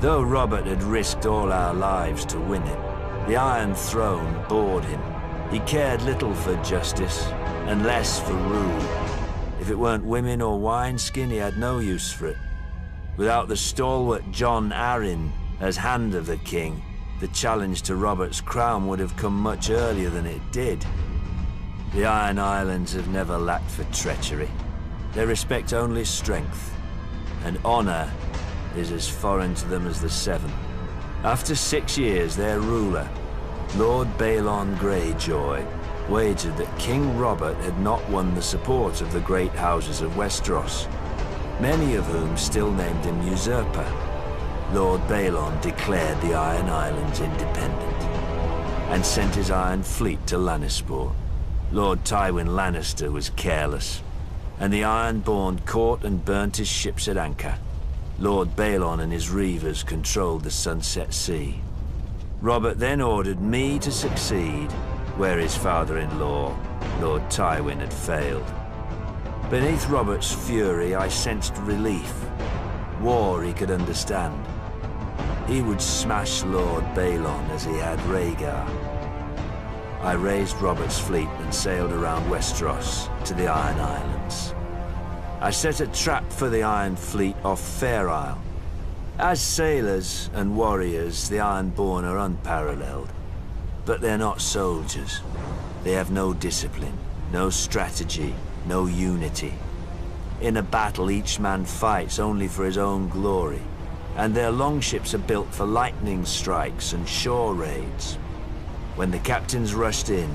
Though Robert had risked all our lives to win it, the Iron Throne bored him. He cared little for justice, and less for rule. If it weren't women or wineskin, he had no use for it. Without the stalwart Jon Arryn as Hand of the King, the challenge to Robert's crown would have come much earlier than it did. The Iron Islands have never lacked for treachery. They respect only strength, and honor is as foreign to them as the Seven. After 6 years, their ruler, Lord Balon Greyjoy, wagered that King Robert had not won the support of the great houses of Westeros, many of whom still named him usurper. Lord Balon declared the Iron Islands independent and sent his Iron Fleet to Lannisport. Lord Tywin Lannister was careless, and the Ironborn caught and burnt his ships at anchor. Lord Balon and his reavers controlled the Sunset Sea. Robert then ordered me to succeed where his father-in-law, Lord Tywin, had failed. Beneath Robert's fury, I sensed relief. War he could understand. He would smash Lord Balon as he had Rhaegar. I raised Robert's fleet and sailed around Westeros to the Iron Islands. I set a trap for the Iron Fleet off Fair Isle. As sailors and warriors, the Ironborn are unparalleled. But they're not soldiers. They have no discipline, no strategy, no unity. In a battle, each man fights only for his own glory, and their longships are built for lightning strikes and shore raids. When the captains rushed in,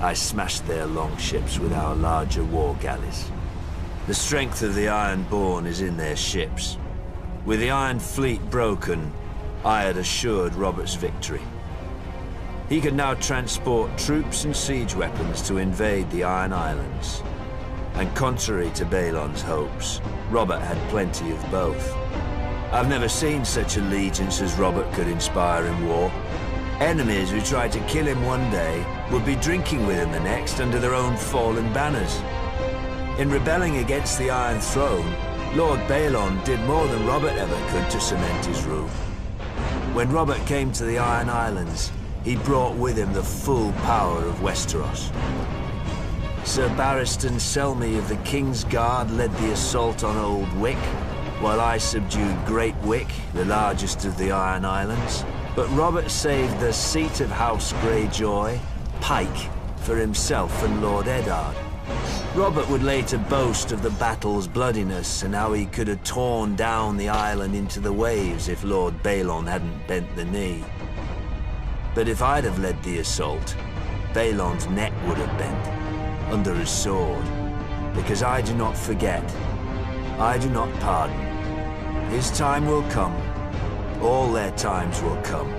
I smashed their longships with our larger war galleys. The strength of the Ironborn is in their ships. With the Iron Fleet broken, I had assured Robert's victory. He could now transport troops and siege weapons to invade the Iron Islands. And contrary to Balon's hopes, Robert had plenty of both. I've never seen such allegiance as Robert could inspire in war. Enemies who tried to kill him one day would be drinking with him the next under their own fallen banners. In rebelling against the Iron Throne, Lord Balon did more than Robert ever could to cement his rule. When Robert came to the Iron Islands, he brought with him the full power of Westeros. Sir Barristan Selmy of the King's Guard led the assault on Old Wick, while I subdued Great Wick, the largest of the Iron Islands. But Robert saved the seat of House Greyjoy, Pike, for himself and Lord Eddard. Robert would later boast of the battle's bloodiness and how he could have torn down the island into the waves if Lord Balon hadn't bent the knee. But if I'd have led the assault, Balon's neck would have bent under his sword, because I do not forget, I do not pardon. His time will come, all their times will come.